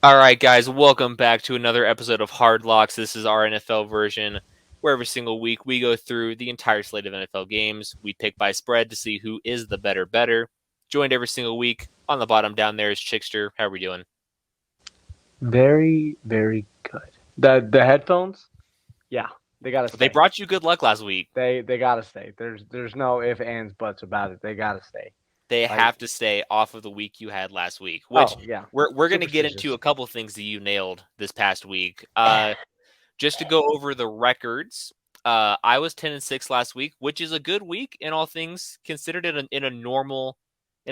All right, guys, welcome back to another episode of Hard Locks. This is our NFL version, where every single week we go through the entire slate of NFL games. We pick by spread to see who is the better. Joined every single week on the bottom down there is Chickster. How are we doing? Very, very good. The headphones, yeah, they gotta They stay. brought you good luck last week. They gotta stay. There's no if, ands, buts about it. They gotta stay. They Like, have to stay off of the week you had last week, which oh yeah, we're going to get into superstitious. a couple things that you nailed this past week. Just to go over the records, I was 10-6 last week, which is a good week in all things considered in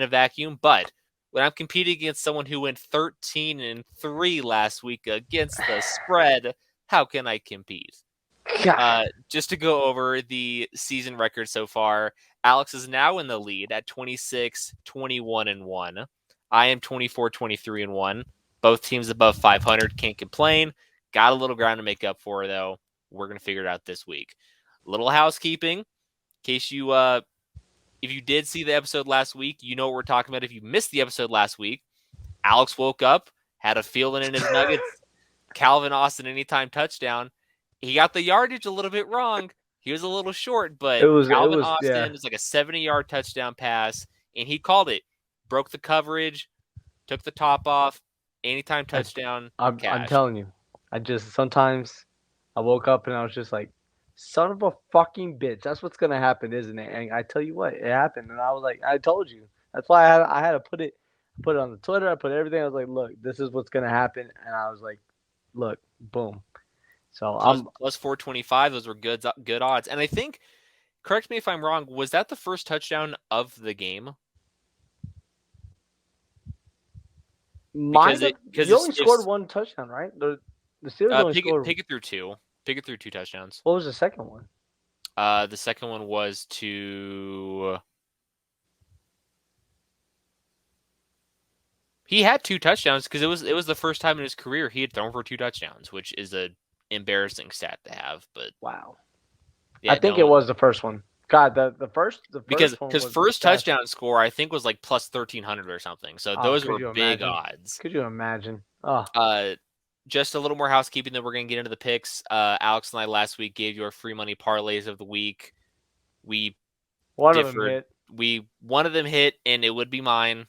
a vacuum. But when I'm competing against someone who went 13-3 last week against the spread, how can I compete? God, Just to go over the season record so far, Alex is now in the lead at 26, 21, and 1. I am 24, 23, and 1. Both teams above 500. Can't complain. Got a little ground to make up for, though. We're going to figure it out this week. Little housekeeping. In case if you did see the episode last week, you know what we're talking about. If you missed the episode last week, Alex woke up, had a feeling in his nuggets, Calvin Austin anytime touchdown. He got the yardage a little bit wrong. He was a little short, it but was it Calvin was yeah. Austin was like a 70-yard touchdown pass, and he called it. Broke the coverage, took the top off, anytime I, touchdown, I'm cashed. telling you, I just sometimes I woke up and I was just like, son of a fucking bitch. That's what's gonna happen, isn't it? And I tell you what, it happened, and I was like, I told you. That's why I had to put it on the Twitter. I put everything. I was like, look, this is what's gonna happen, and I was like, look, boom. So Plus 425. Those were good odds. And I think, correct me if I'm wrong, was that the first touchdown of the game? Because might have. it because You only if scored one touchdown, right? The Steelers only scored. pick it through two. Pick it through two touchdowns. What was the second one? The second one was to he had two touchdowns because it was the first time in his career he had thrown for two touchdowns, which is a embarrassing stat to have. But Wow. I yeah, think it no, was the first one. God, the because first one his was first that's. touchdown score I think was like plus 1,300 or something. So Oh, those could were you big imagine? odds. Could you imagine? Oh, Uh, just a little more housekeeping, then we're gonna get into the picks. Alex and I last week gave you our free money parlays of the week. We one of them differed. hit. We One of them hit, and it would be mine.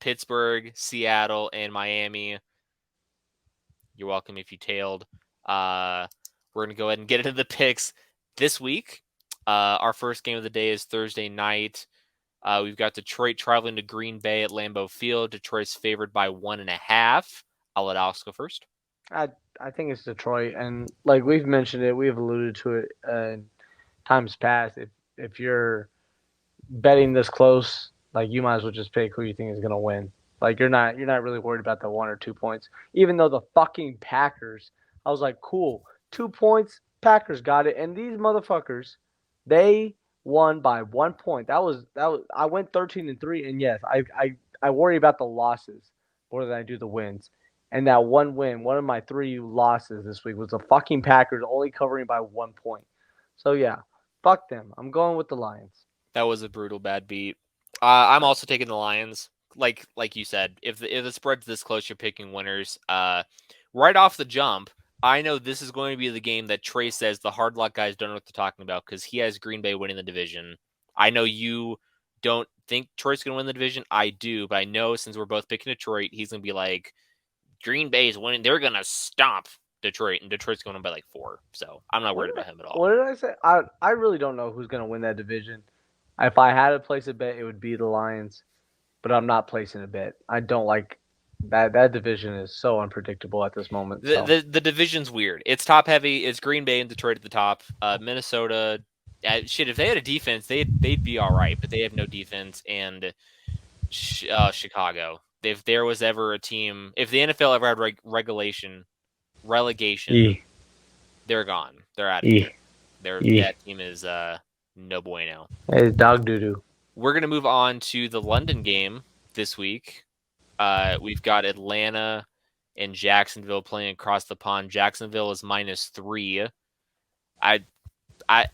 Pittsburgh, Seattle, and Miami. You're welcome if you tailed. We're gonna go ahead and get into the picks this week. Our first game of the day is Thursday night. We've got Detroit traveling to Green Bay at Lambeau Field. Detroit's favored by 1.5. I'll let Alex go first. I I think it's Detroit, and like we've mentioned it, we've alluded to it in times past. If you're betting this close, like you might as well just pick who you think is gonna win. Like you're not really worried about the 1 or 2 points. Even though the fucking Packers, I was like, cool, 2 points, Packers got it, and these motherfuckers, they won by 1 point. That was I went 13-3, and yes, I worry about the losses more than I do the wins. And that one win, one of my three losses this week was the fucking Packers only covering by 1 point. So yeah, fuck them. I'm going with the Lions. That was a brutal bad beat. I'm also taking the Lions. Like you said, if the spread's this close, you're picking winners. Right off the jump, I know this is going to be the game that Trey says the hard luck guys don't know what they're talking about because he has Green Bay winning the division. I know you don't think Detroit's going to win the division. I do, but I know since we're both picking Detroit, he's going to be like, Green Bay's winning. They're going to stomp Detroit, and Detroit's going to win by like 4. So I'm not What worried did I, about him at all. what did I say? I really don't know who's gonna win that division. If I had to place a bet, it would be the Lions, but I'm not placing a bet. I don't like that. That division is so unpredictable at this moment. The, So the the division's weird. It's top heavy. It's Green Bay and Detroit at the top. Minnesota, shit. If they had a defense, they'd be all right. But they have no defense. And Chicago. If there was ever a team, if the NFL ever had relegation, e they're gone. They're out of e here. e. That team is no bueno. It's dog doo doo. We're gonna move on to the London game this week. We've got Atlanta and Jacksonville playing across the pond. Jacksonville is -3. I,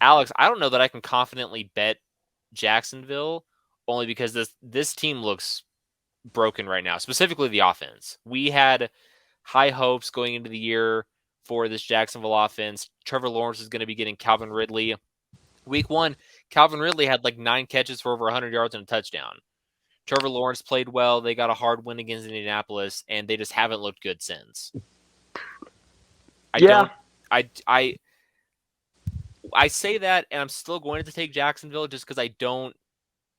Alex, I don't know that I can confidently bet Jacksonville only because this team looks broken right now, specifically the offense. We had high hopes going into the year for this Jacksonville offense. Trevor Lawrence is going to be getting Calvin Ridley. Week 1, Calvin Ridley had like 9 catches for over 100 yards and a touchdown. Trevor Lawrence played well. They got a hard win against Indianapolis, and they just haven't looked good since. Yeah. I say that, and I'm still going to take Jacksonville just because I don't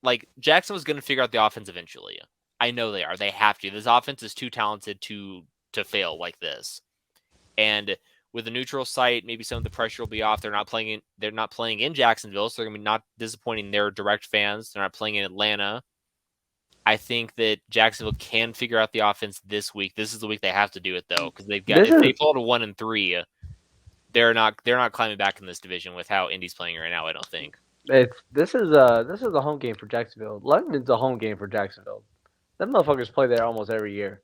like Jacksonville's going to figure out the offense eventually. I know they are. They have to. This offense is too talented to fail like this. And with a neutral site, maybe some of the pressure will be off. They're not playing in Jacksonville, so they're going to be not disappointing their direct fans. They're not playing in Atlanta. I think that Jacksonville can figure out the offense this week. This is the week they have to do it though, because they fall to 1-3, they're not climbing back in this division with how Indy's playing right now. I don't think. This is a home game for Jacksonville. London's a home game for Jacksonville. Them motherfuckers play there almost every year.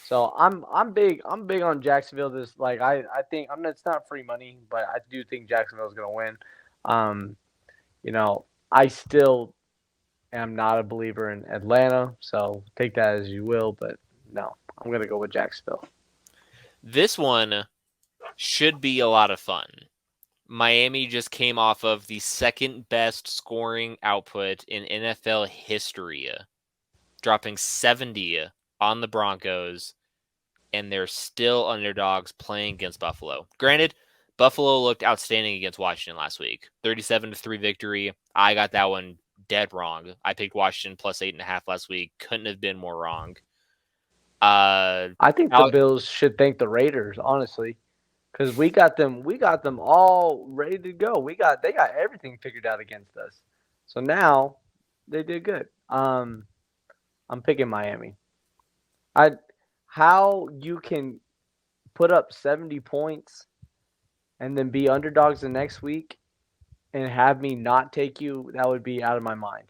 So I'm big on Jacksonville. This I think it's not free money, but I do think Jacksonville's gonna win. I still am not a believer in Atlanta, so take that as you will, but no, I'm gonna go with Jacksonville. This one should be a lot of fun. Miami just came off of the second best scoring output in NFL history, dropping 70 on the Broncos, and they're still underdogs playing against Buffalo. Granted, Buffalo looked outstanding against Washington last week. 37-3 victory. I got that one dead wrong. I picked Washington plus 8.5 last week. Couldn't have been more wrong. I think the Bills should thank the Raiders, honestly, because we got them all ready to go. They got everything figured out against us. So now they did good. I'm picking Miami. How you can put up 70 points and then be underdogs the next week and have me not take you, that would be out of my mind.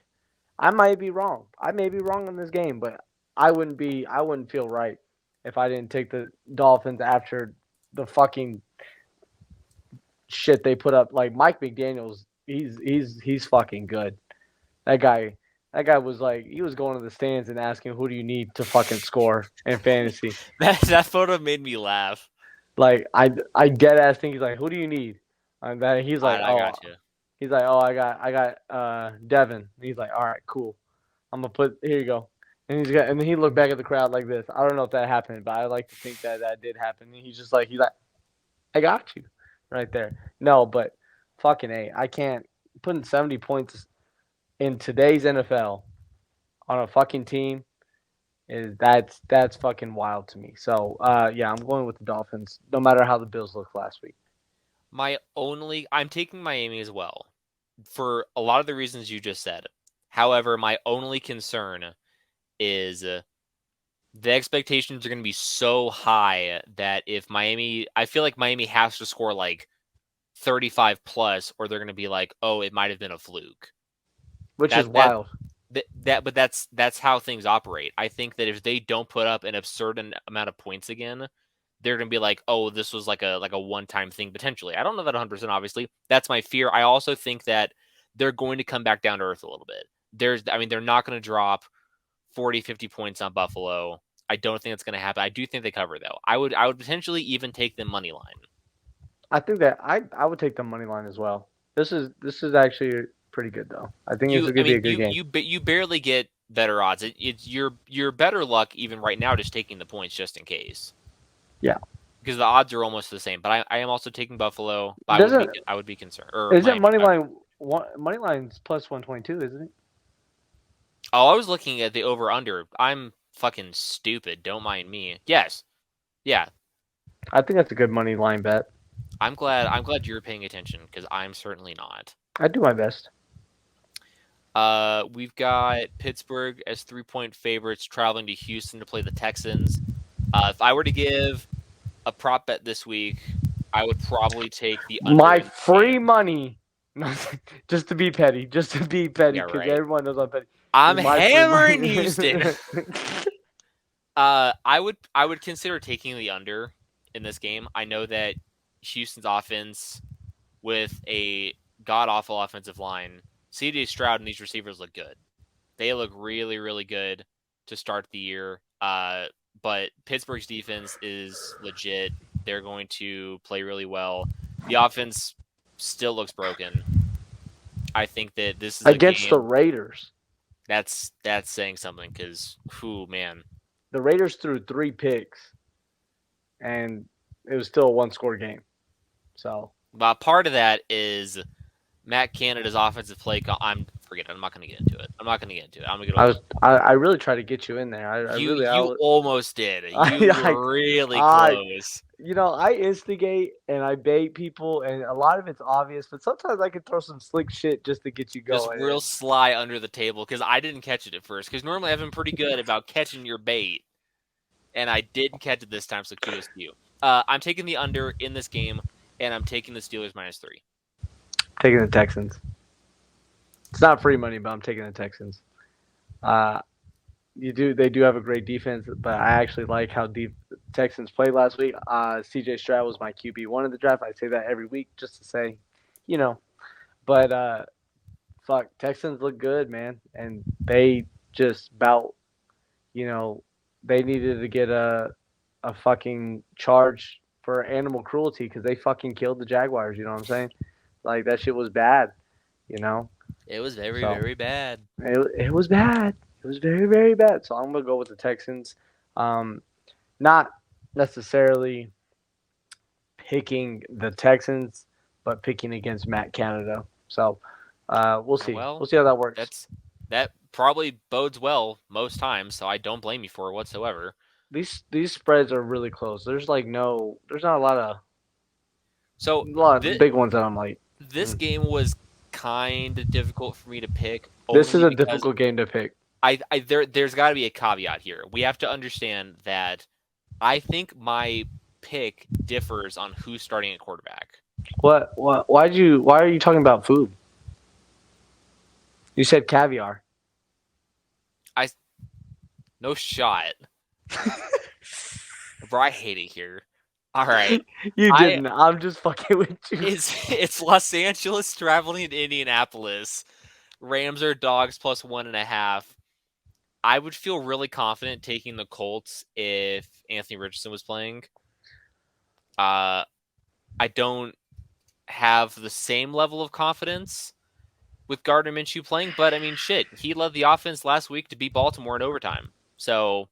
I might be wrong. I may be wrong in this game, but I wouldn't feel right if I didn't take the Dolphins after the fucking shit they put up. Like Mike McDaniels, he's fucking good. That guy was like, he was going to the stands and asking, who do you need to fucking score in fantasy? that photo made me laugh. Like I dead ass think he's like, who do you need? And then he's like, I got you. He's like, I got Devin. And he's like, all right, cool. I'm gonna put, here you go. And then he looked back at the crowd like this. I don't know if that happened, but I like to think that did happen. And he's like, I got you right there. No, but fucking A, I can't putting 70 points in today's NFL on a fucking team that's fucking wild to me. So yeah, I'm going with the Dolphins, no matter how the Bills looked last week. I'm taking Miami as well for a lot of the reasons you just said. However, my only concern is the expectations are going to be so high that if I feel like Miami has to score like 35 plus, or they're going to be like, oh, it might have been a fluke. Which is wild. But that's how things operate. I think that if they don't put up an absurd amount of points again, they're going to be like, oh, this was like a one-time thing potentially. I don't know that 100%, obviously. That's my fear. I also think that they're going to come back down to earth a little bit. They're not going to drop 40, 50 points on Buffalo. I don't think that's going to happen. I do think they cover, though. I would potentially even take them money line. I think that I would take them money line as well. This is actually pretty good, though. I think it's going to be a good game. You barely get better odds. It's your better luck even right now just taking the points just in case. Yeah. Because the odds are almost the same. But I am also taking Buffalo. I would be concerned. Isn't money line money line's plus 122, isn't it? Oh, I was looking at the over under. I'm fucking stupid. Don't mind me. Yes. Yeah. I think that's a good money line bet. I'm glad you're paying attention because I'm certainly not. I do my best. We've got Pittsburgh as 3-point favorites traveling to Houston to play the Texans. If I were to give a prop bet this week, I would probably take the under. My free money. Just to be petty. Because everyone knows I'm petty. I'm hammering Houston. I would consider taking the under in this game. I know that Houston's offense with a god-awful offensive line, C.J. Stroud and these receivers look good. They look really, really good. to start the year. But Pittsburgh's defense is legit. They're going to play really well. The offense still looks broken. I think that this is against a game the Raiders. that's saying something because, man. The Raiders threw 3 picks, and it was still a 1-score game. So, But part of that is Matt Canada's offensive play. Forget it. I'm not going to get into it. I'm going to I really tried to get you in there. You almost did. You were really close. I instigate and I bait people, and a lot of it's obvious, but sometimes I can throw some slick shit just to get you going. Just real sly under the table because I didn't catch it at first. Because normally I've been pretty good about catching your bait, and I didn't catch it this time. So kudos to you. I'm taking the under in this game, and I'm taking the Steelers -3. Taking the Texans. It's not free money, but I'm taking the Texans. They do have a great defense, but I actually like how deep the Texans played last week. CJ Stroud was my QB1 of the draft. I say that every week just to say, But Texans look good, man, and they just they needed to get a fucking charge for animal cruelty because they fucking killed the Jaguars. You know what I'm saying? Like that shit was bad. It was very bad. It was bad. It was very, very bad. So I'm going to go with the Texans. Not necessarily picking the Texans, but picking against Matt Canada. So we'll see. We'll see how that works. That probably bodes well most times, so I don't blame you for it whatsoever. These spreads are really close. There's not a lot of big ones that I'm like. This game was kind of difficult for me to pick. This is a difficult game to pick. There's got to be a caveat here. We have to understand that I think my pick differs on who's starting at quarterback. What? Why are you talking about food? You said caviar. No shot. Bro, I hate it here. All right. You didn't. I'm just fucking with you. It's Los Angeles traveling to Indianapolis. Rams are dogs plus 1.5. I would feel really confident taking the Colts if Anthony Richardson was playing. I don't have the same level of confidence with Gardner Minshew playing, but I mean, shit, he led the offense last week to beat Baltimore in overtime. So,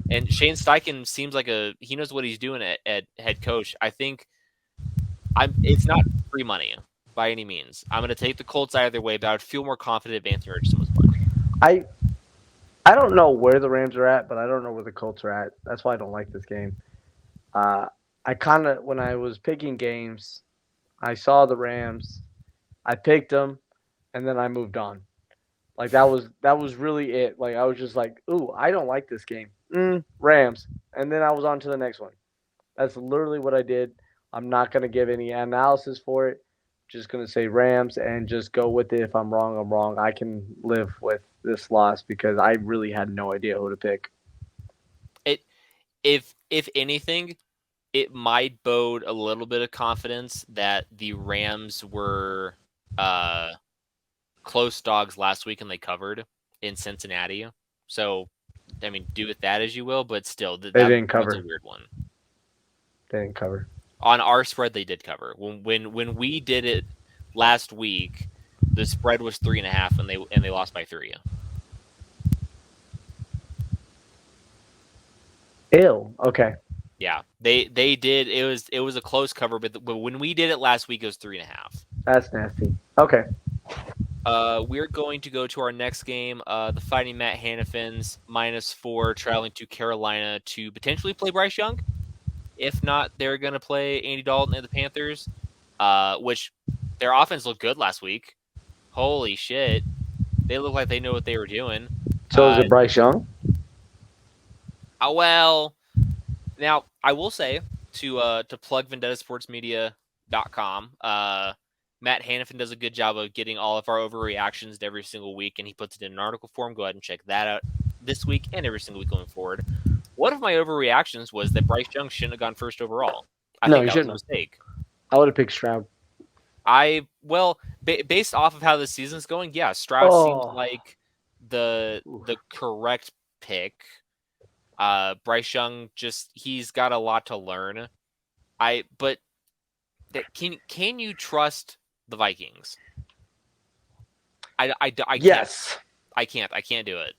and Shane Steichen seems like he knows what he's doing at head coach. I think it's not free money by any means. I'm going to take the Colts either way, but I would feel more confident if Anthony Richardson was playing. I don't know where the Rams are at, but I don't know where the Colts are at. That's why I don't like this game. When I was picking games, I saw the Rams, I picked them, and then I moved on. Like that was really it. Like I was just like, ooh, I don't like this game. Rams. And then I was on to the next one. That's literally what I did. I'm not going to give any analysis for it. Just going to say Rams and just go with it. If I'm wrong, I'm wrong. I can live with this loss because I really had no idea who to pick. If anything, it might bode a little bit of confidence that the Rams were close dogs last week and they covered in Cincinnati. So, I mean, do with that as you will, but still, they didn't cover. That's a weird one. They didn't cover. On our spread, they did cover. When we did it last week, the spread was 3.5, and they lost by 3. Ew. Okay. Yeah, they did. It was a close cover, but when we did it last week, it was 3.5. That's nasty. Okay. We're going to go to our next game. The Fighting Matt Hannafins -4 traveling to Carolina to potentially play Bryce Young. If not, they're going to play Andy Dalton and the Panthers, which their offense looked good last week. Holy shit. They look like they know what they were doing. So is it Bryce Young? Well, now I will say to plug VendettaSportsMedia.com, Matt Hannafin does a good job of getting all of our overreactions to every single week, and he puts it in an article form. Go ahead and check that out this week and every single week going forward. One of my overreactions was that Bryce Young shouldn't have gone first overall. I think that was a mistake. I would have picked Stroud. Based off of how the season's going, yeah, Stroud seems like the correct pick. Bryce Young he's got a lot to learn. But can you trust the Vikings? I can't. Yes. I can't do it.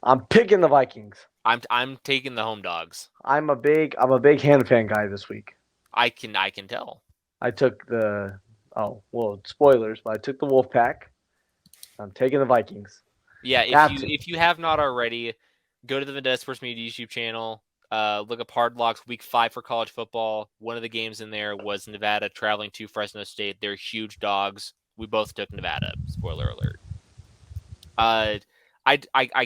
I'm picking the Vikings. I'm taking the home dogs. I'm a big hand fan guy this week. I can tell. I took spoilers, but I took the Wolfpack. I'm taking the Vikings. Yeah, if you have not already, go to the Vendetta Sports Media YouTube channel. Look up Hard Locks Week 5 for college football. One of the games in there was Nevada traveling to Fresno State. They're huge dogs. We both took Nevada. Spoiler alert. I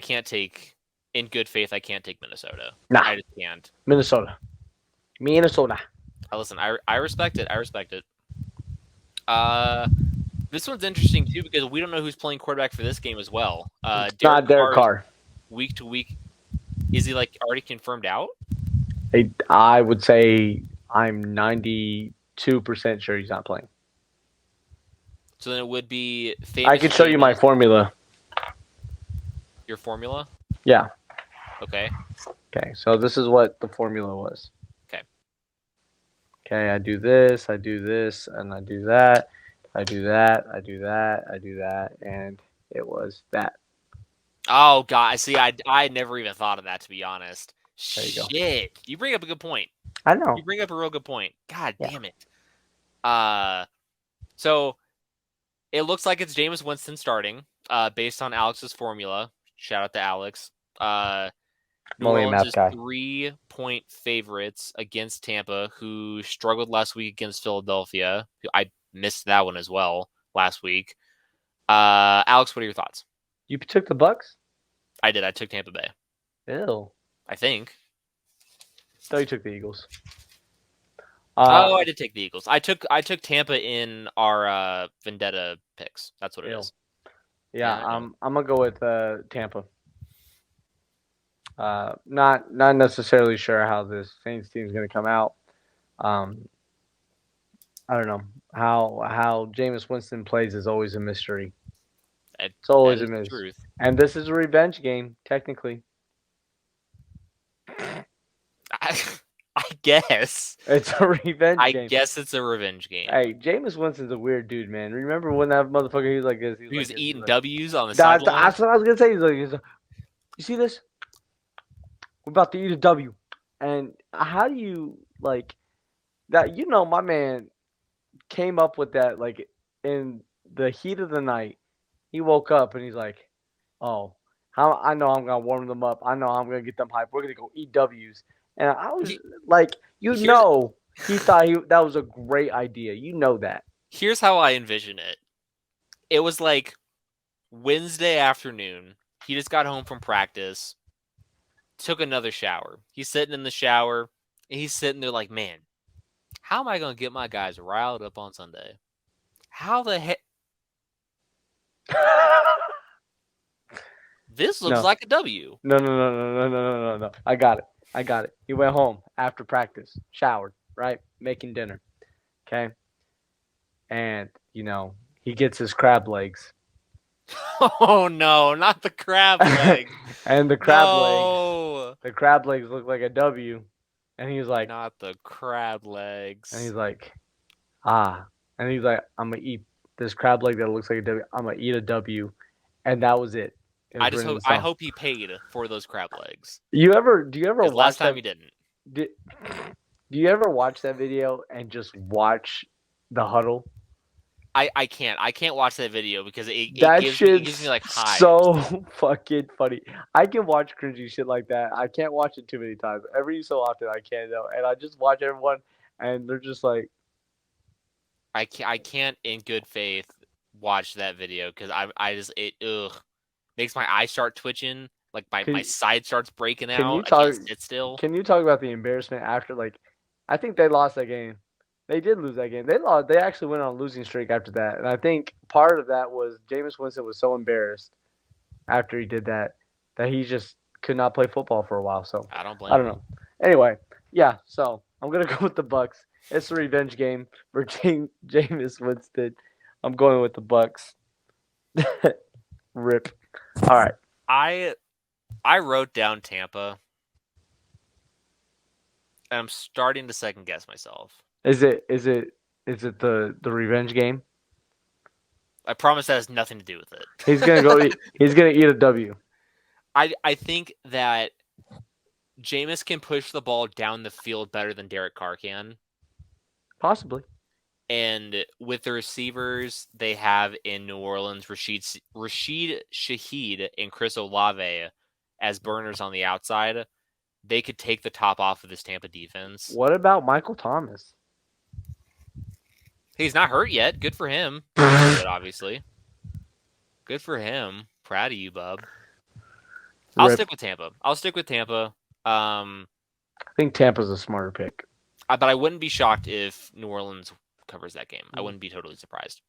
can't take, in good faith, I can't take Minnesota. Nah. I just can't. Minnesota. Listen, I respect it. This one's interesting too because we don't know who's playing quarterback for this game as well. Not Derek Carr. Week to week, is he already confirmed out? I would say I'm 92% sure he's not playing. So then it would be. I can show you my formula. Your formula? Yeah. Okay. Okay, so this is what the formula was. Okay, I do this, and I do that. I do that, and it was that. Oh, God. See, I never even thought of that, to be honest. There you go. Shit. You bring up a good point. I know. You bring up a real good point. God damn it. So it looks like it's Jameis Winston starting, based on Alex's formula. Shout out to Alex. New Orleans is 3-point favorites against Tampa, who struggled last week against Philadelphia. I missed that one as well last week. Alex, what are your thoughts? You took the Bucks? I did. I took Tampa Bay. Ew. I think. No, you took the Eagles. I did take the Eagles. I took Tampa in our Vendetta picks. That's what it is. Yeah, I'm gonna go with Tampa. Not necessarily sure how this Saints team is gonna come out. I don't know how Jameis Winston plays is always a mystery. It's always a mystery. And this is a revenge game, technically. I guess it's a revenge game. I guess it's a revenge game. Hey, Jameis Winston's a weird dude, man. Remember when that motherfucker he was like this? He was eating W's on the sideline. That's what I was gonna say. He's like, you see this? We're about to eat a W. And how do you like that? You know, my man came up with that like in the heat of the night. He woke up and he's like, "Oh, I know I'm gonna warm them up. I know I'm gonna get them hyped. We're gonna go eat W's." And I was like, he thought that was a great idea. You know that. Here's how I envision it. It was like Wednesday afternoon. He just got home from practice, took another shower. He's sitting in the shower, and he's sitting there like, man, how am I going to get my guys riled up on Sunday? How the heck? This looks like a W. No. I got it. He went home after practice, showered, right? Making dinner. Okay. And, he gets his crab legs. Oh, no, not the crab legs. And the crab legs look like a W. And he's like, not the crab legs. And he's like, And he's like, I'm going to eat this crab leg that looks like a W. I'm going to eat a W. And that was it. I hope he paid for those crab legs. Do you ever watch last time he didn't. Do you ever watch that video and just watch the huddle? I can't watch that video because it gives me like hives. So fucking funny. I can watch cringy shit like that. I can't watch it too many times. Every so often I can though, and I just watch everyone, and they're just like, I can't in good faith watch that video because makes my eyes start twitching. Like my side starts breaking out. I can't sit still. Can you talk about the embarrassment after? Like, I think they lost that game. They did lose that game. They lost. They actually went on a losing streak after that. And I think part of that was Jameis Winston was so embarrassed after he did that he just could not play football for a while. So I don't know. Anyway, yeah. So I'm gonna go with the Bucks. It's a revenge game for Jameis Winston. I'm going with the Bucks. Rip. All right. I wrote down Tampa, and I'm starting to second guess myself. Is it the revenge game? I promise that has nothing to do with it. He's gonna go. He's gonna eat a W. I think that Jameis can push the ball down the field better than Derek Carr can. Possibly. And with the receivers they have in New Orleans, Rashid Shaheed and Chris Olave as burners on the outside, they could take the top off of this Tampa defense. What about Michael Thomas? He's not hurt yet. Good for him. Good, obviously. Good for him. Proud of you, bub. I'll stick with Tampa. I think Tampa's a smarter pick. But I wouldn't be shocked if New Orleans covers that game. I wouldn't be totally surprised.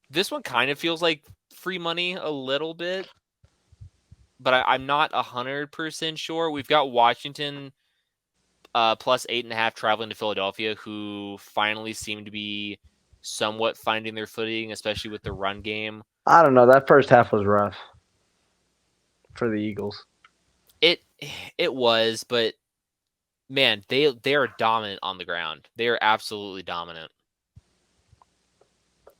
This one kind of feels like free money a little bit, but I'm not 100% sure. We've got Washington plus 8.5 traveling to Philadelphia, who finally seem to be somewhat finding their footing, especially with the run game. I don't know. That first half was rough for the Eagles. It was, but man, they are dominant on the ground. They are absolutely dominant.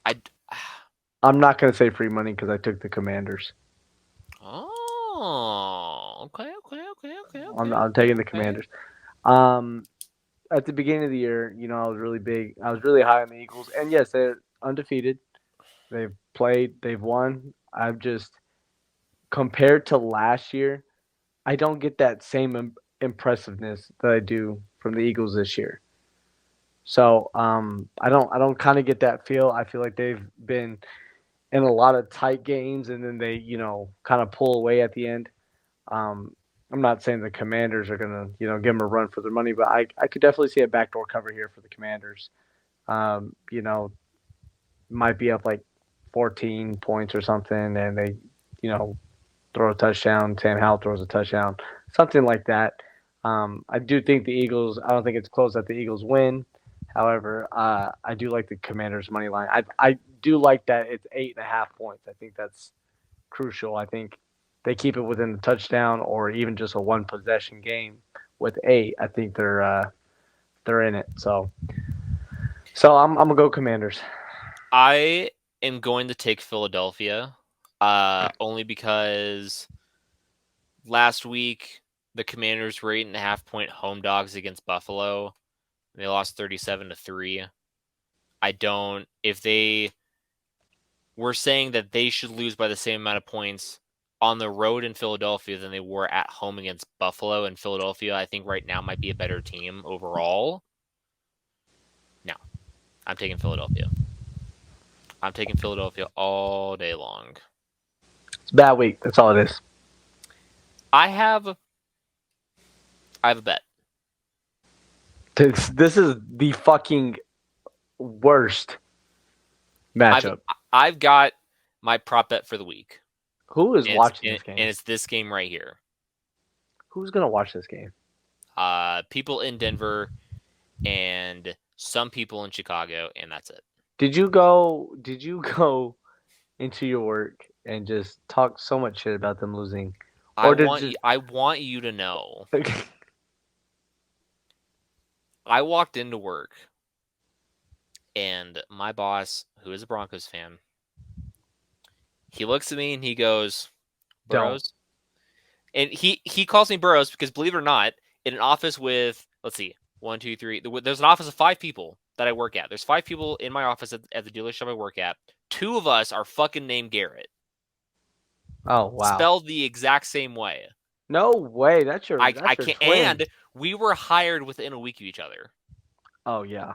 I'm not going to say free money because I took the Commanders. Oh, okay. I'm taking the Commanders. At the beginning of the year, I was really high on the Eagles, and yes, they're undefeated. They've played, they've won. I've just compared to last year, I don't get that same impressiveness that I do from the Eagles this year. So I don't kind of get that feel. I feel like they've been in a lot of tight games, and then they kind of pull away at the end. I'm not saying the Commanders are gonna give them a run for their money, but I could definitely see a backdoor cover here for the Commanders. Might be up like 14 points or something, and they throw a touchdown. Sam Howell throws a touchdown, something like that. I do think the Eagles. I don't think it's close that the Eagles win. However, I do like the Commanders money line. I do like that it's 8.5 points. I think that's crucial. I think they keep it within the touchdown or even just a one possession game with 8. I think they're in it. So I'm gonna go Commanders. I am going to take Philadelphia, only because last week the Commanders were 8.5-point home dogs against Buffalo. They lost 37-3. If they were saying that they should lose by the same amount of points on the road in Philadelphia than they were at home against Buffalo, and Philadelphia, I think right now might be a better team overall. No, I'm taking Philadelphia. I'm taking Philadelphia all day long. It's a bad week. That's all it is. I have a bet. This is the fucking worst matchup. I've got my prop bet for the week. Who is watching this game? And it's this game right here. Who's gonna watch this game? People in Denver and some people in Chicago, and that's it. Did you go into your work and just talk so much shit about them losing? I want you to know. I walked into work, and my boss, who is a Broncos fan, he looks at me and he goes, Burrows? And he calls me Burrows because, believe it or not, in an office with, let's see, 1, 2, 3, there's an office of 5 people that I work at. There's 5 people in my office at the dealership I work at. 2 of us are fucking named Garrett. Oh, wow. Spelled the exact same way. No way. That's your I can't. twin. And we were hired within a week of each other. Oh, yeah.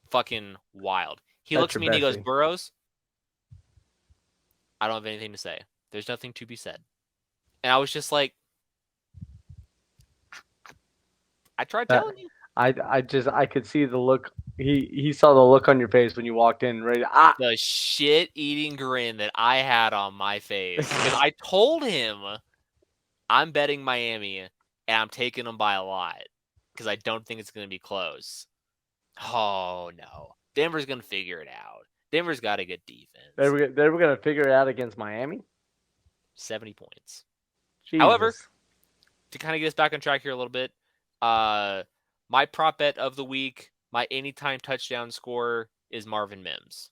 Fucking wild. He looks at me and he goes, Burrows, I don't have anything to say. There's nothing to be said. And I was just like, I tried telling you. I could see the look. He saw the look on your face when you walked in. The shit-eating grin that I had on my face. Because I told him I'm betting Miami and I'm taking them by a lot. Because I don't think it's going to be close. Oh, no. Denver's going to figure it out. Denver's got a good defense. They were going to figure it out against Miami? 70 points. Jesus. However, to kind of get us back on track here a little bit, my prop bet of the week, my anytime touchdown scorer is Marvin Mims.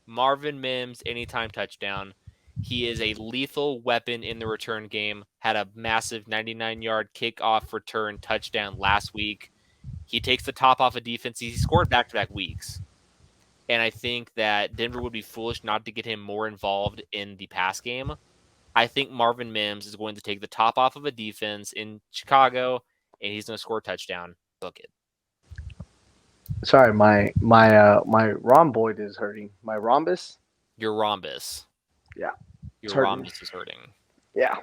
Marvin Mims, anytime touchdown. He is a lethal weapon in the return game. Had a massive 99-yard kickoff return touchdown last week. He takes the top off of defense. He scored back-to-back weeks. And I think that Denver would be foolish not to get him more involved in the pass game. I think Marvin Mims is going to take the top off of a defense in Chicago, and he's going to score a touchdown. Book it. Sorry, my rhomboid is hurting. My rhombus? Your rhombus. Yeah. Your rhombus is hurting. Yeah.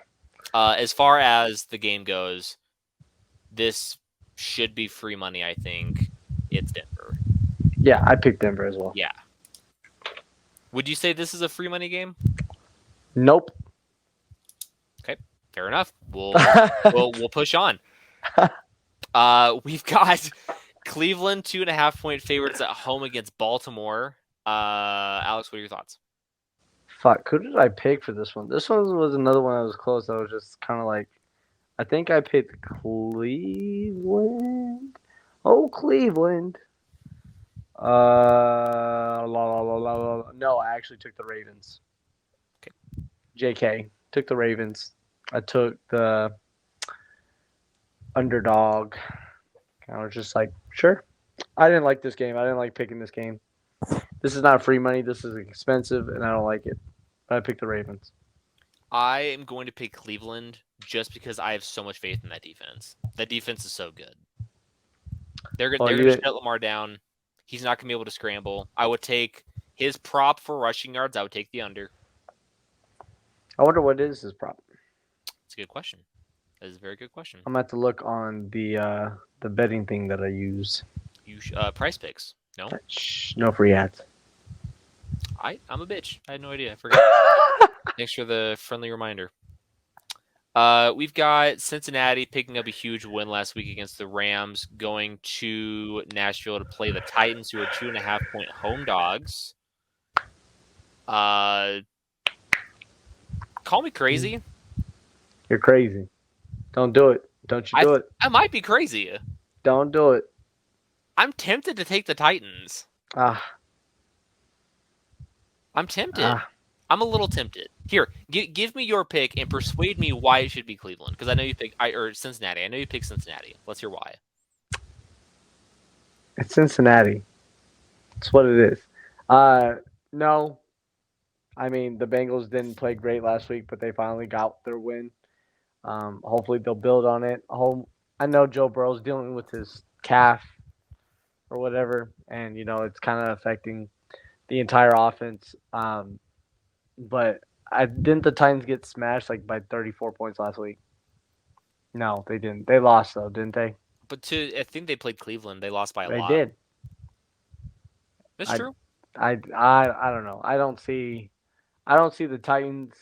As far as the game goes, this should be free money, I think. It's Denver. Yeah, I picked Denver as well. Yeah. Would you say this is a free money game? Nope. Okay, fair enough. We'll push on. We've got Cleveland 2.5-point favorites at home against Baltimore. Alex, what are your thoughts? Fuck, who did I pick for this one? This one was another one that was close. I was just kind of like, I think I picked Cleveland. Oh, Cleveland. No, I actually took the Ravens. Okay. JK. Took the Ravens. I took the underdog. I was just like, sure. I didn't like this game. I didn't like picking this game. This is not free money. This is expensive, and I don't like it. But I picked the Ravens. I am going to pick Cleveland just because I have so much faith in that defense. That defense is so good. They're going to shut Lamar down. He's not going to be able to scramble. I would take his prop for rushing yards. I would take the under. I wonder what is his prop. It's a good question. That is a very good question. I'm going to have to look on the betting thing that I use. Price Picks. No? No free ads. I'm a bitch. I had no idea. I forgot. Thanks for the friendly reminder. We've got Cincinnati picking up a huge win last week against the Rams, going to Nashville to play the Titans, who are 2.5-point home dogs. Call me crazy. You're crazy. Don't do it. Don't you do it. I might be crazy. Don't do it. I'm tempted to take the Titans. I'm tempted. I'm a little tempted. Here, give me your pick and persuade me why it should be Cleveland. Because I know you picked or Cincinnati. I know you picked Cincinnati. Let's hear why. It's Cincinnati. That's what it is. No. I mean, the Bengals didn't play great last week, but they finally got their win. Hopefully they'll build on it. I know Joe Burrow's dealing with his calf or whatever, and, it's kind of affecting the entire offense. But didn't the Titans get smashed by 34 points last week? No, they didn't. They lost though, didn't they? But I think they played Cleveland. They lost by a lot. They did. That's true. I don't know. I don't see the Titans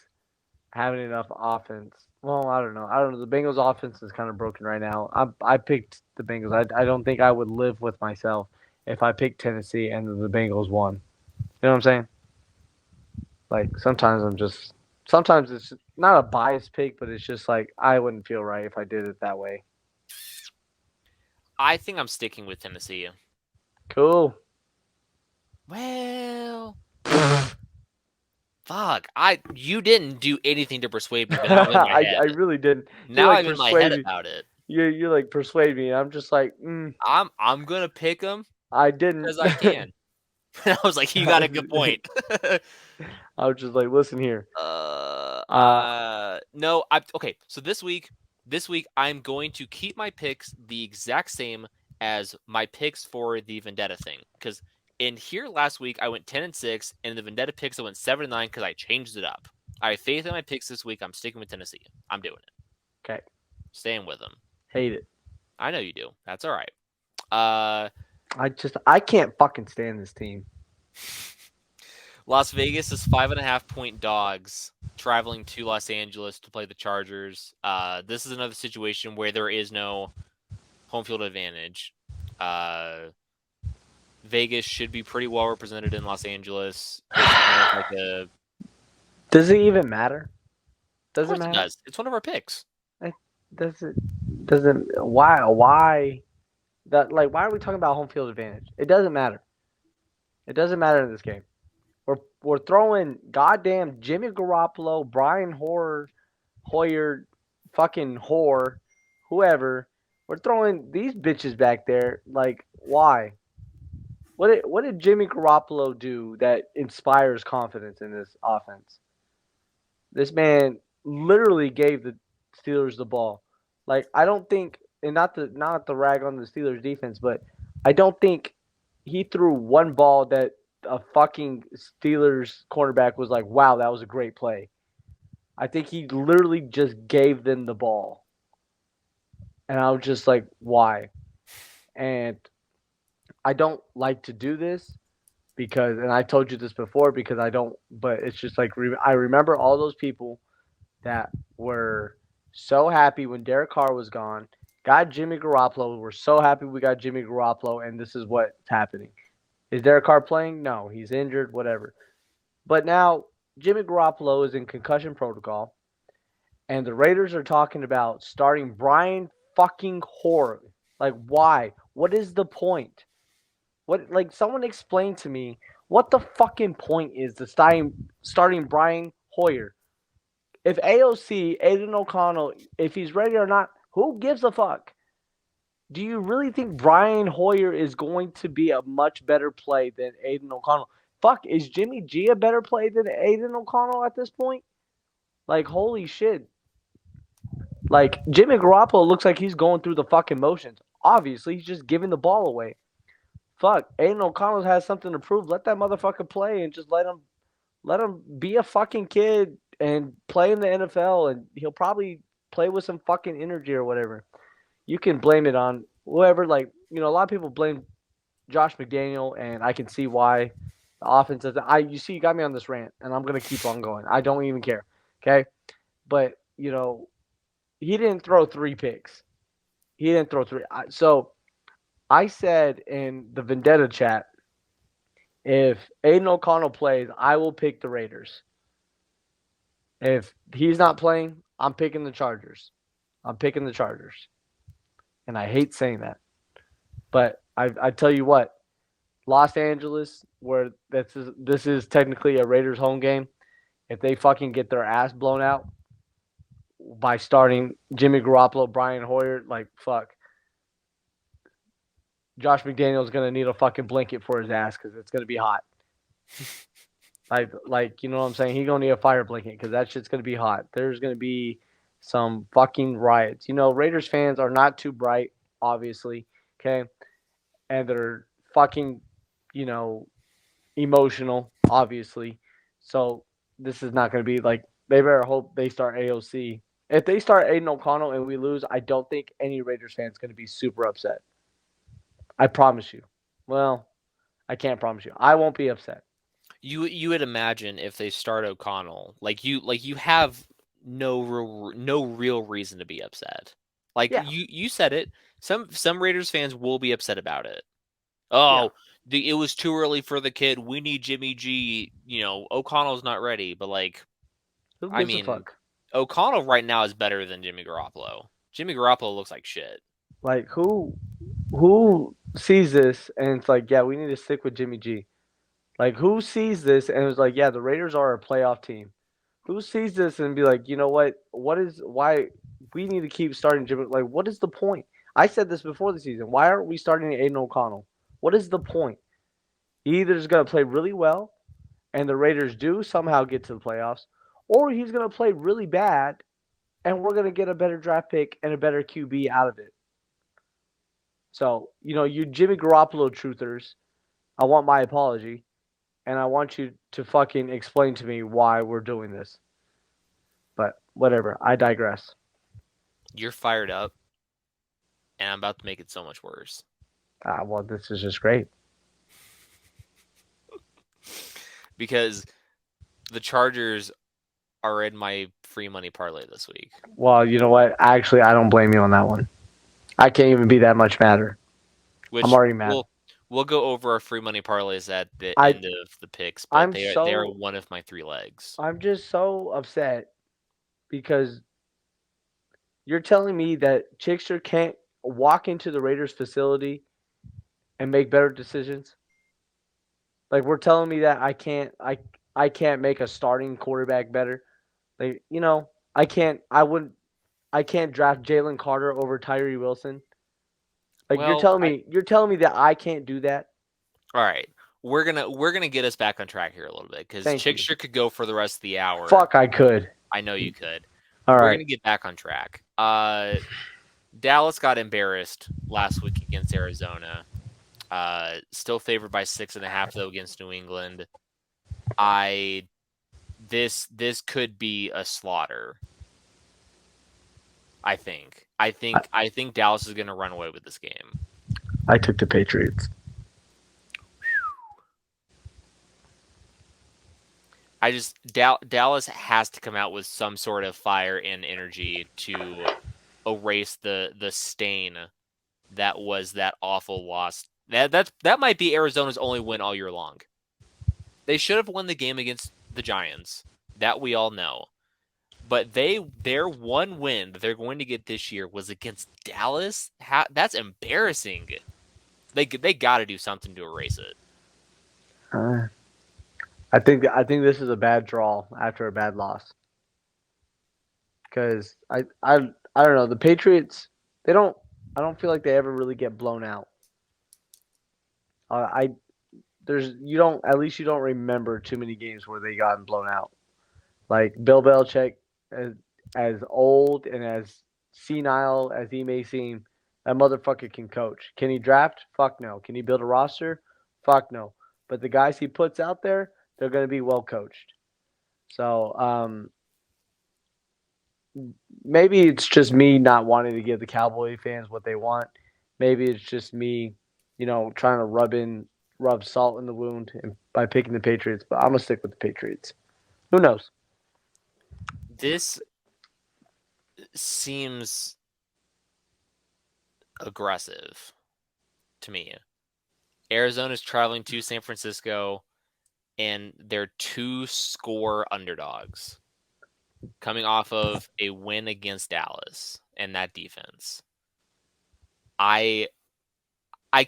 having enough offense. Well, I don't know. The Bengals offense is kind of broken right now. I picked the Bengals. I don't think I would live with myself if I picked Tennessee and the Bengals won. You know what I'm saying? Sometimes it's not a biased pick, but it's just I wouldn't feel right if I did it that way. I think I'm sticking with Tennessee. Cool. Well, fuck. You didn't do anything to persuade me, but now I'm in my head. I really didn't. Now I'm in my head about it. You persuade me. I'm just I'm gonna pick them. I didn't because I can. I was like, you got a good point. I was just listen here. No, okay. So this week I'm going to keep my picks the exact same as my picks for the Vendetta thing. Because in here last week I went 10-6, and in the Vendetta picks I went 7-9 because I changed it up. I have faith in my picks this week. I'm sticking with Tennessee. I'm doing it. Okay. Staying with them. Hate it. I know you do. That's all right. I can't fucking stand this team. Las Vegas is 5.5-point dogs traveling to Los Angeles to play the Chargers. This is another situation where there is no home field advantage. Vegas should be pretty well represented in Los Angeles. Does it even matter? Of Doesn't course it matter. does. It's one of our picks. It doesn't why that like why are we talking about home field advantage? It doesn't matter. It doesn't matter in this game. We're throwing goddamn Jimmy Garoppolo, Brian Hoyer, fucking whore, whoever. We're throwing these bitches back there. Like, why? What did Jimmy Garoppolo do that inspires confidence in this offense? This man literally gave the Steelers the ball. Like, I don't think, and not the rag on the Steelers defense, but I don't think he threw one ball that a fucking Steelers cornerback was like, wow, that was a great play. I think he literally just gave them the ball. And I was just like, why? And I don't like to do this because, and I told you this before because I don't, but it's just like, I remember all those people that were so happy when Derek Carr was gone, got Jimmy Garoppolo. We're so happy we got Jimmy Garoppolo, and this is what's happening. Is Derek Carr playing? No, he's injured, whatever. But now Jimmy Garoppolo is in concussion protocol, and the Raiders are talking about starting Brian fucking Hoyer. Like, why? What is the point? What, like, someone explain to me what the fucking point is to starting Brian Hoyer. If AOC, Aiden O'Connell, if he's ready or not, who gives a fuck? Do you really think Brian Hoyer is going to be a much better play than Aiden O'Connell? Fuck, is Jimmy G a better play than Aiden O'Connell at this point? Like, holy shit. Like, Jimmy Garoppolo looks like he's going through the fucking motions. Obviously, he's just giving the ball away. Fuck, Aiden O'Connell has something to prove. Let that motherfucker play and just let him be a fucking kid and play in the NFL, and he'll probably play with some fucking energy or whatever. You can blame it on whoever. Like, a lot of people blame Josh McDaniel, and I can see why the offense is. You see, you got me on this rant, and I'm gonna keep on going. I don't even care. Okay, but he didn't throw 3 picks. He didn't throw three. So I said in the Vendetta chat, if Aiden O'Connell plays, I will pick the Raiders. If he's not playing, I'm picking the Chargers. I'm picking the Chargers. And I hate saying that. But I tell you what, Los Angeles, where this is technically a Raiders home game, if they fucking get their ass blown out by starting Jimmy Garoppolo, Brian Hoyer, like, fuck. Josh McDaniel's going to need a fucking blanket for his ass because it's going to be hot. Like, you know what I'm saying? He's going to need a fire blanket because that shit's going to be hot. There's going to be some fucking riots. Raiders fans are not too bright, obviously, okay? And they're fucking, emotional, obviously. So this is not going to be like, they better hope they start AOC. If they start Aiden O'Connell and we lose, I don't think any Raiders fan is going to be super upset. I promise you. Well, I can't promise you. I won't be upset. You would imagine if they start O'Connell, you have no real reason to be upset. Like, Yeah. you said it. Some Raiders fans will be upset about it. Oh, it was too early for the kid. We need Jimmy G. O'Connell's not ready, but Who I gives a mean, fuck? O'Connell right now is better than Jimmy Garoppolo. Jimmy Garoppolo looks like shit. Like, who sees this and it's like, yeah, we need to stick with Jimmy G. Like, who sees this and is like, yeah, the Raiders are a playoff team? Who sees this and be like, you know what? Why we need to keep starting Jimmy? Like, what is the point? I said this before the season. Why aren't we starting Aiden O'Connell? What is the point? He either is going to play really well and the Raiders do somehow get to the playoffs, or he's going to play really bad and we're going to get a better draft pick and a better QB out of it. So, you Jimmy Garoppolo truthers, I want my apology, and I want you to fucking explain to me why we're doing this. But whatever, I digress. You're fired up, and I'm about to make it so much worse. Well, this is just great. Because the Chargers are in my free money parlay this week. Well, you know what? Actually, I don't blame you on that one. I can't even be that much madder. I'm already mad. We'll go over our free money parlays at the end of the picks, but they are one of my 3 legs. I'm just so upset because you're telling me that Chickster can't walk into the Raiders facility and make better decisions? Like we're telling me that I can't make a starting quarterback better. Like, I can't draft Jalen Carter over Tyree Wilson. Like Well, you're telling me that I can't do that? all right. We're gonna get us back on track here a little bit because Thank you. Chickster could go for the rest of the hour. Fuck, I could. I know you could. All We're right. gonna get back on track. Dallas got embarrassed last week against Arizona. Still favored by 6.5 though against New England. This could be a slaughter. I think Dallas is gonna run away with this game. I took the Patriots. Dallas has to come out with some sort of fire and energy to erase the stain that was that awful loss. That might be Arizona's only win all year long. They should have won the game against the Giants. That we all know. But their one win that they're going to get this year was against Dallas. That's embarrassing. They got to do something to erase it. I think this is a bad draw after a bad loss. Because I don't know, the Patriots, I don't feel like they ever really get blown out. I there's you don't at least you don't remember too many games where they gotten blown out. Like Bill Belichick, as old and as senile as he may seem, that motherfucker can coach. Can he draft? Fuck no. Can he build a roster? Fuck no. But the guys he puts out there, they're going to be well coached. So maybe it's just me not wanting to give the Cowboy fans what they want. Maybe it's just me, trying to rub salt in the wound by picking the Patriots. But I'm gonna stick with the Patriots. Who knows? This seems aggressive to me. Arizona's traveling to San Francisco, and they're 2-score underdogs coming off of a win against Dallas and that defense. I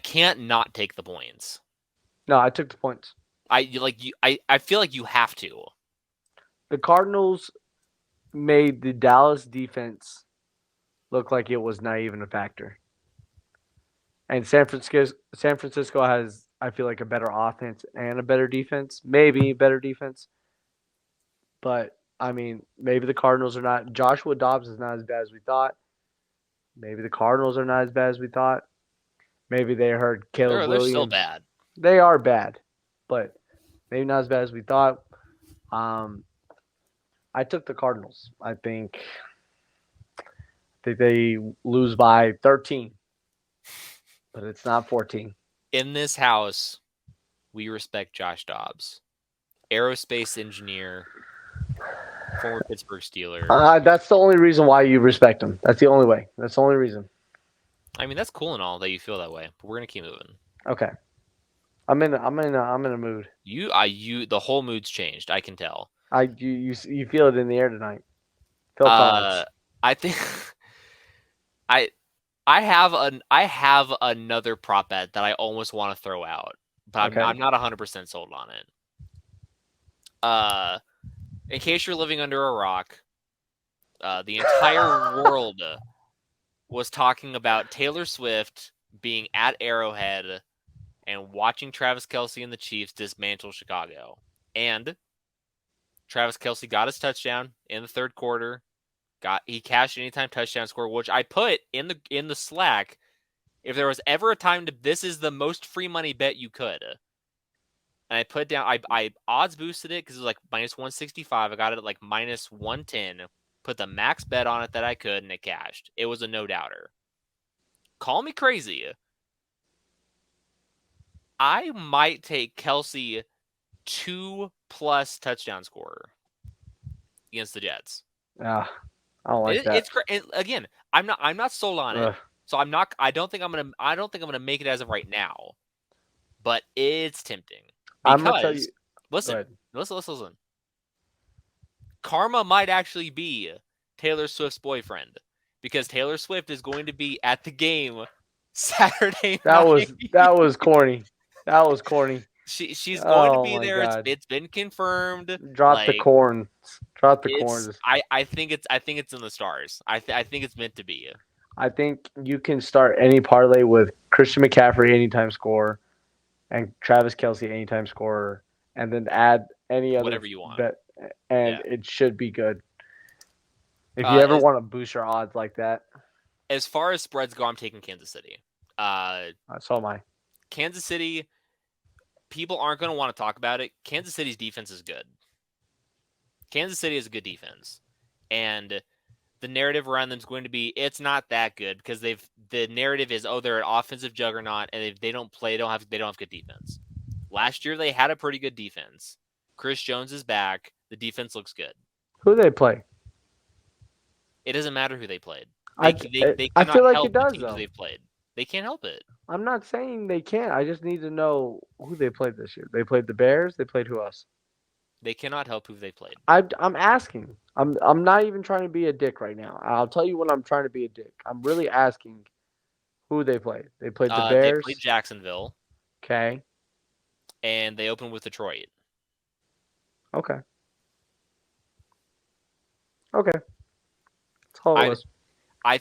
can't not take the points. No, I took the points. I feel like you have to. The Cardinals made the Dallas defense look like it was not even a factor. And San Francisco has, I feel like, a better offense and a better defense. Maybe better defense. But, I mean, maybe the Cardinals are not. Joshua Dobbs is not as bad as we thought. Maybe the Cardinals are not as bad as we thought. Maybe they heard Caleb Williams. They're still bad. They are bad, but maybe not as bad as we thought. I took the Cardinals. I think they lose by 13, but it's not 14. In this house, we respect Josh Dobbs, aerospace engineer, former Pittsburgh Steeler. That's the only reason why you respect him. That's the only way. That's the only reason. I mean, that's cool and all that you feel that way, but we're gonna keep moving. Okay. I'm in a mood. The whole mood's changed. I can tell. You feel it in the air tonight. Feel thoughts. I think I have another prop bet that I almost want to throw out, but Okay. I'm not 100% sold on it. In case you're living under a rock, the entire world was talking about Taylor Swift being at Arrowhead and watching Travis Kelce and the Chiefs dismantle Chicago. And Travis Kelce got his touchdown in the third quarter. He cashed anytime touchdown score, which I put in the Slack. If there was ever a time this is the most free money bet you could. And I put down, I odds boosted it because it was like minus 165. I got it at like minus 110. Put the max bet on it that I could, and it cashed. It was a no-doubter. Call me crazy. I might take Kelce 2+ touchdown scorer against the Jets. I don't like that. Again, I'm not sold on it. So I don't think I'm gonna make it as of right now. But it's tempting. Because, I'm gonna tell you. listen. Karma might actually be Taylor Swift's boyfriend, because Taylor Swift is going to be at the game Saturday That night. was corny. That was corny. She's going to Oh be my there. god. It's been confirmed. Drop the Like corns. Drop the it's corns. I think it's in the stars. I think it's meant to be. I think you can start any parlay with Christian McCaffrey anytime scorer and Travis Kelsey anytime scorer, and then add any other Whatever you want. bet, and Yeah. it should be good. If you ever want to boost your odds like that, As far as spreads go, I'm taking Kansas City. so am I. Kansas City, people aren't going to want to talk about it. Kansas City's defense is good. Kansas City is a good defense, and the narrative around them is going to be it's not that good because the narrative is they're an offensive juggernaut and they don't have good defense. Last year they had a pretty good defense. Chris Jones is back. The defense looks good. Who they play? It doesn't matter who they played. I feel like it does though. They've played. They can't help it. I'm not saying they can't. I just need to know who they played this year. They played the Bears. They played who else? They cannot help who they played. I'm asking. I'm not even trying to be a dick right now. I'll tell you when I'm trying to be a dick. I'm really asking who they played. They played the Bears. They played Jacksonville. Okay. And they opened with Detroit. Okay. Okay. That's all it was. I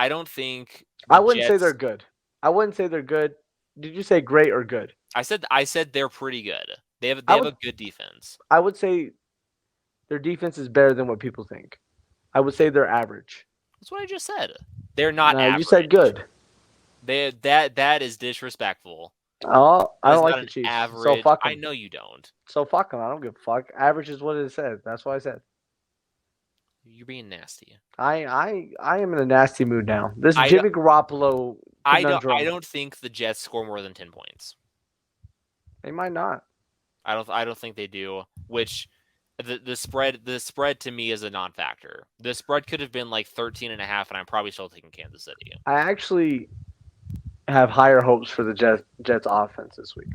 don't think I wouldn't say they're good. I wouldn't say they're good. Did you say great or good? I said they're pretty good. They have a good defense. I would say their defense is better than what people think. I would say they're average. That's what I just said. They're not average. You said good. That is disrespectful. Oh, I don't like the Chiefs. Average. So fuck them. I know you don't. So fuck them. I don't give a fuck. Average is what it says. That's what I said. You're being nasty. I am in a nasty mood now. This Jimmy Garoppolo conundrum. I don't think the Jets score more than 10 points. They might not. I don't think they do. Which the spread to me is a non-factor. The spread could have been like 13.5, and I'm probably still taking Kansas City. I actually have higher hopes for the Jets offense this week.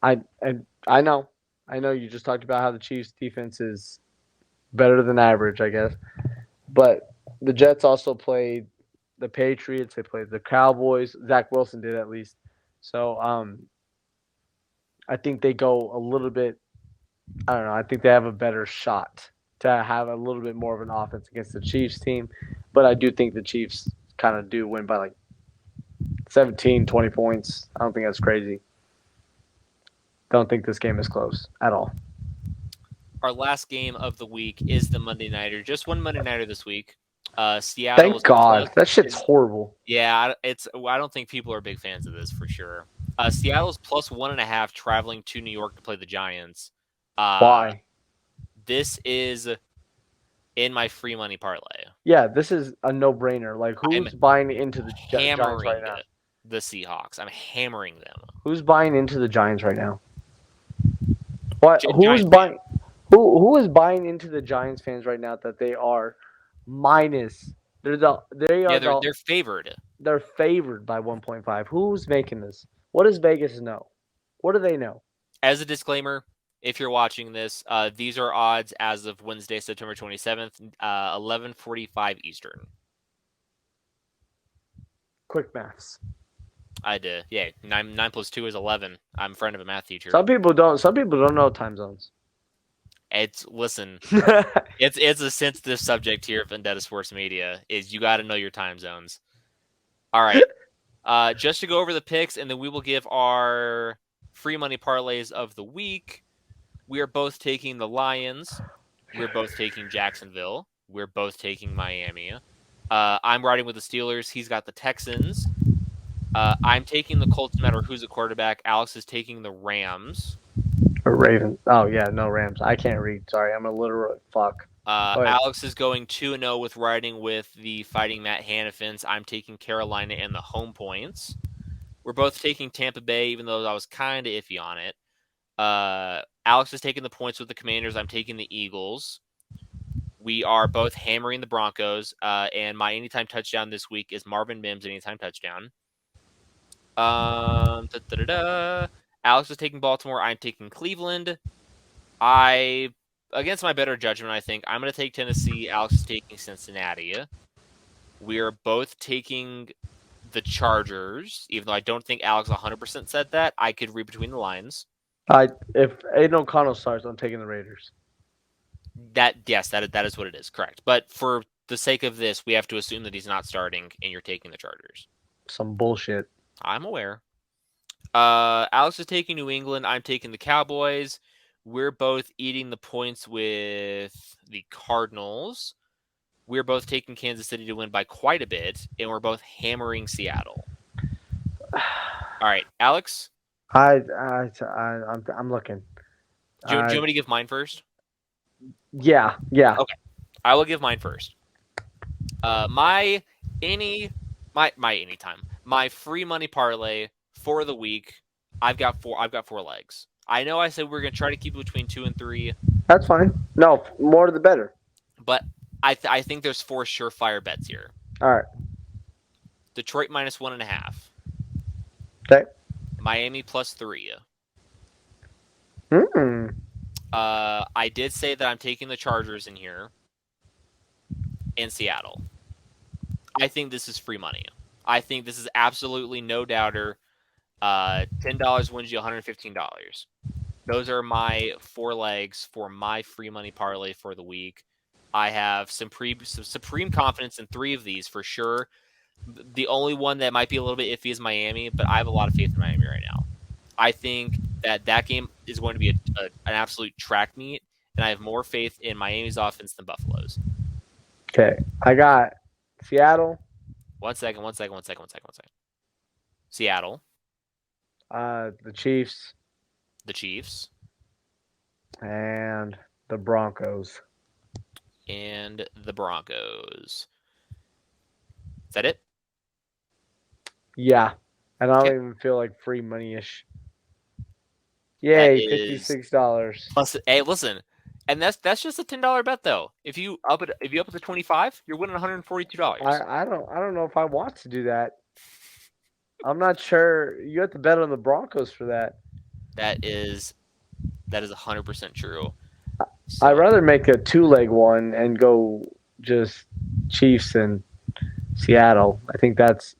I know you just talked about how the Chiefs defense is better than average, I guess. But the Jets also played the Patriots. They played the Cowboys. Zach Wilson did at least. So I think they go a little bit. I don't know. I think they have a better shot to have a little bit more of an offense against the Chiefs team. But I do think the Chiefs kind of do win by like 17, 20 points. I don't think that's crazy. Don't think this game is close at all. Our last game of the week is the Monday Nighter. Just one Monday Nighter this week. Seattle. Thank God. That shit's horrible. Yeah, I don't think people are big fans of this for sure. Seattle's plus 1.5 traveling to New York to play the Giants. Why? This is in my free money parlay. Yeah, this is a no-brainer. Like, who's buying into the Giants right now? The Seahawks. I'm hammering them. Who's buying into the Giants right now? What? Who's buying? Who is buying into the Giants fans right now that they are minus? They're favored. They're favored by 1.5. Who's making this? What does Vegas know? What do they know? As a disclaimer, if you're watching this, these are odds as of Wednesday, September 27th, 11:45 Eastern. Quick maths. I did. Yeah, 9 plus 2 is 11. I'm a friend of a math teacher. Some people don't know time zones. It's a sensitive subject here at Vendetta Sports Media. Is you got to know your time zones. All right. Just to go over the picks, and then we will give our free money parlays of the week. We are both taking the Lions. We're both taking Jacksonville. We're both taking Miami. I'm riding with the Steelers. He's got the Texans. I'm taking the Colts no matter who's a quarterback. Alex is taking the Rams. Or Ravens. Oh, yeah, no Rams. I can't read. Sorry, I'm a literal fuck. Alex is going 2-0 with riding with the Fighting Matt Hannafins. I'm taking Carolina and the home points. We're both taking Tampa Bay, even though I was kind of iffy on it. Alex is taking the points with the Commanders. I'm taking the Eagles. We are both hammering the Broncos. And my anytime touchdown this week is Marvin Mims' anytime touchdown. Alex is taking Baltimore. I'm taking Cleveland. I against my better judgment, I think I'm going to take Tennessee. Alex is taking Cincinnati. We are both taking the Chargers, even though I don't think Alex 100% said that. I could read between the lines. If Aiden O'Connell starts, I'm taking the Raiders. Yes, that is what it is. Correct. But for the sake of this, we have to assume that he's not starting, and you're taking the Chargers. Some bullshit. I'm aware. Alex is taking New England. I'm taking the Cowboys. We're both eating the points with the Cardinals. We're both taking Kansas City to win by quite a bit, and we're both hammering Seattle. All right, Alex. I'm looking. Do you want me to give mine first? Yeah. Okay, I will give mine first. My free money parlay for the week. I've got four legs. I know I said we're gonna try to keep it between 2 and 3. That's fine. No, more the better. But I think there's 4 surefire bets here. All right. Detroit -1.5. Okay. Miami +3. I did say that I'm taking the Chargers in here. And Seattle. I think this is free money. I think this is absolutely no doubter. $10 wins you $115. Those are my 4 legs for my free money parlay for the week. I have some supreme confidence in 3 of these for sure. The only one that might be a little bit iffy is Miami, but I have a lot of faith in Miami right now. I think that game is going to be an absolute track meet, and I have more faith in Miami's offense than Buffalo's. Okay, I got Seattle. One second. Seattle. The Chiefs. The Chiefs. And the Broncos. And the Broncos. Is that it? Yeah. And I don't even feel like free money-ish. Yay, $56. Plus, hey, listen. And that's just a $10 bet though. If you up it to 25, you're winning $142. I don't know if I want to do that. I'm not sure. You have to bet on the Broncos for that. That is 100% true. So, I'd rather make a 2-leg one and go just Chiefs and Seattle. I think that's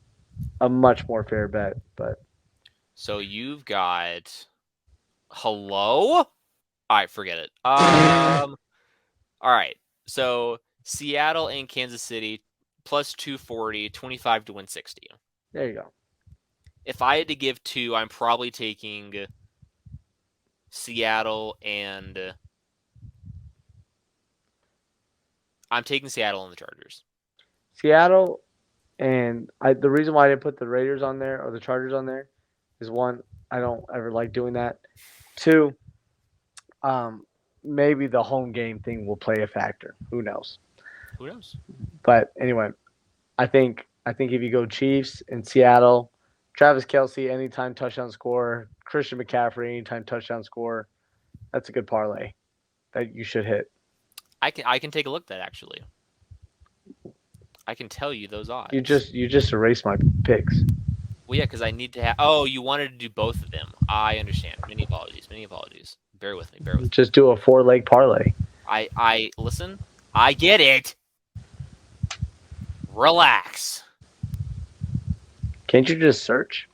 a much more fair bet. But so you've got hello? All right, forget it. All right. So Seattle and Kansas City +240, 25 to win 60. There you go. If I had to give 2, I'm probably taking Seattle and I'm taking Seattle and the Chargers. Seattle, and the reason why I didn't put the Raiders on there or the Chargers on there is 1, I don't ever like doing that. 2, maybe the home game thing will play a factor. Who knows? But anyway, I think if you go Chiefs and Seattle, Travis Kelce anytime touchdown score, Christian McCaffrey anytime touchdown score, that's a good parlay that you should hit. I can take a look at that actually. I can tell you those odds. You just erased my picks. Well, yeah, because I need to have. Oh, you wanted to do both of them. I understand. Many apologies. Bear with me. Just do a 4-leg parlay. I listen. I get it. Relax. Can't you just search?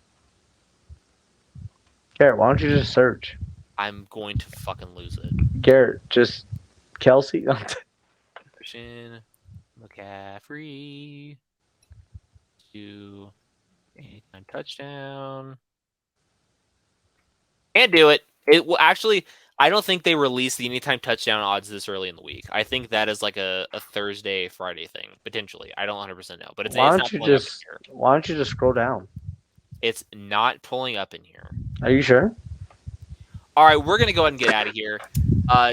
Garrett, why don't you just search? I'm going to fucking lose it. Garrett, just Kelce. Christian McCaffrey to anytime touchdown. And do it. It will actually. I don't think they release the anytime touchdown odds this early in the week. I think that is like a Thursday, Friday thing potentially. I don't 100% know, but why don't you just scroll down? It's not pulling up in here. Are you sure? All right, we're gonna go ahead and get out of here.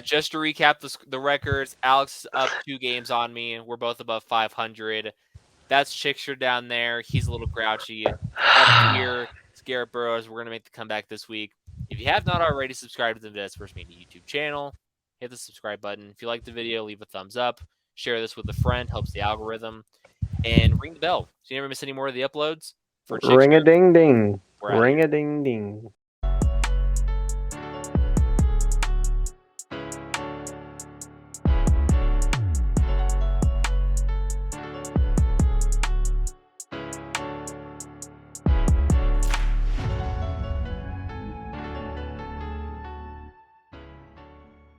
Just to recap the records, Alex is up 2 games on me. We're both above 500. That's Chickster down there. He's a little grouchy. Up here, it's Garrett Burrows. We're gonna make the comeback this week. If you have not already, subscribe to the Dead Sports Media YouTube channel. Hit the subscribe button. If you like the video, leave a thumbs up. Share this with a friend. Helps the algorithm. And ring the bell so you never miss any more of the uploads. Ring-a-ding-ding. Ring-a-ding-ding.